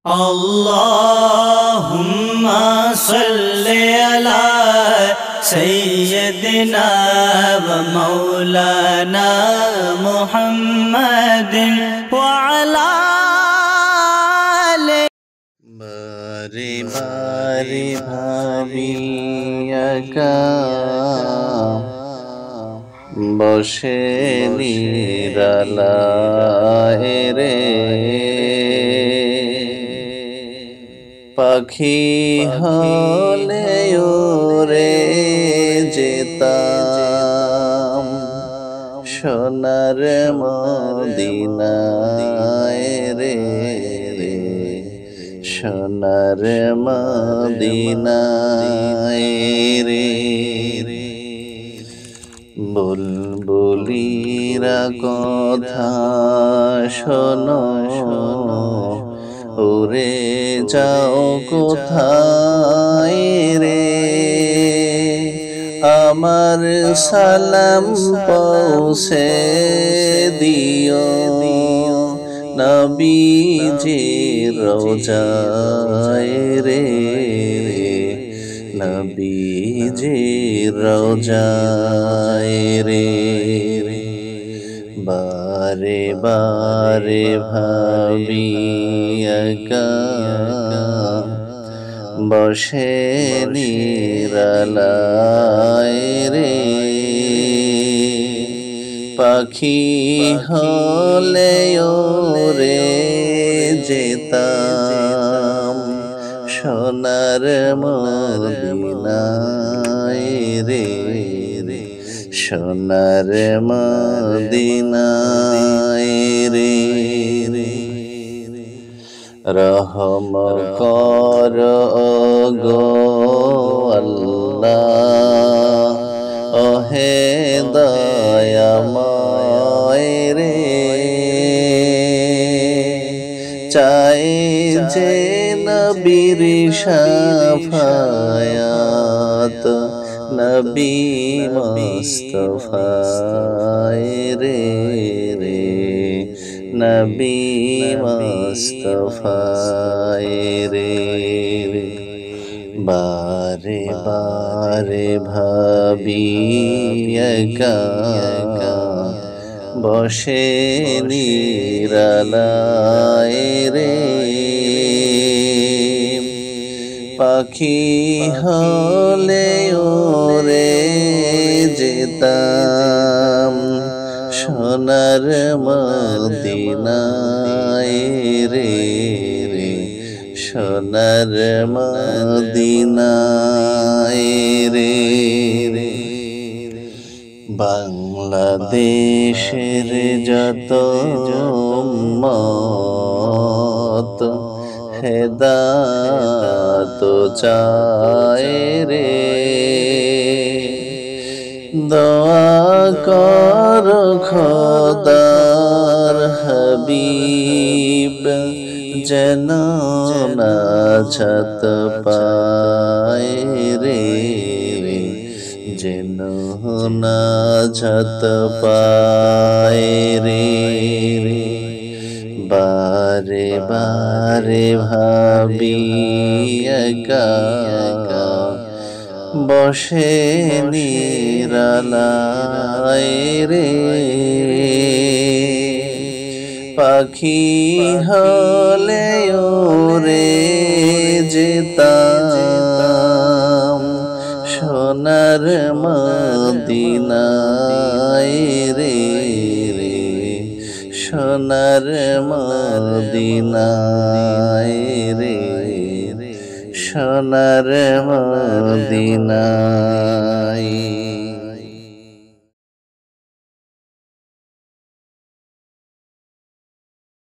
अल्लाहुम्मा सल्लि अला सय्यदिना व मौलाना मुहम्मदिन व अला आलिहि। बारे बारे भाबी एका বসে নিরালায় রে, পাখি হলে ওরে যেতাম সোনার মদিনায় রে, সোনার মদিনায় রে। বুলবুলিরা কথা শোনো, উড়ে যাও কোথায় রে, আমার সালাম পৌঁছে দিও নবীজির রওজায় রে, নবীজির রওজায় রে। বারে বারে ভাবি একা বসে নিরালায় রে, পাখি হলে ওরে যেতাম সোনার মদিনায় রে, সোনার মদিনায় রে। রহম কর গো আল্লাহ, ওহে দয়াময় রে, চাই যে নবীর শাফায়াত নবী মুস্তাফায় রে, নবী মুস্তাফায় রে। বারে বারে ভাবি একা বসে নিরালায় রে, পাখি হলে ওরে যেতাম সোনার মদিনায় রে, সোনার মদিনায় রে। বাংলাদেশের যত উম্মত হেদায়েত চায় রে, দোয়া কর খোদার হাবিব যেন নাজাত পায় রে, যেন নাজাত পায় রে। বারে বারে ভাবি একা বসে নিরালায় রে, পাখি হলে ওরে যেতাম সোনার মদিনায় রে, সোনার মদিনায় রে, সোনার মদিনায়।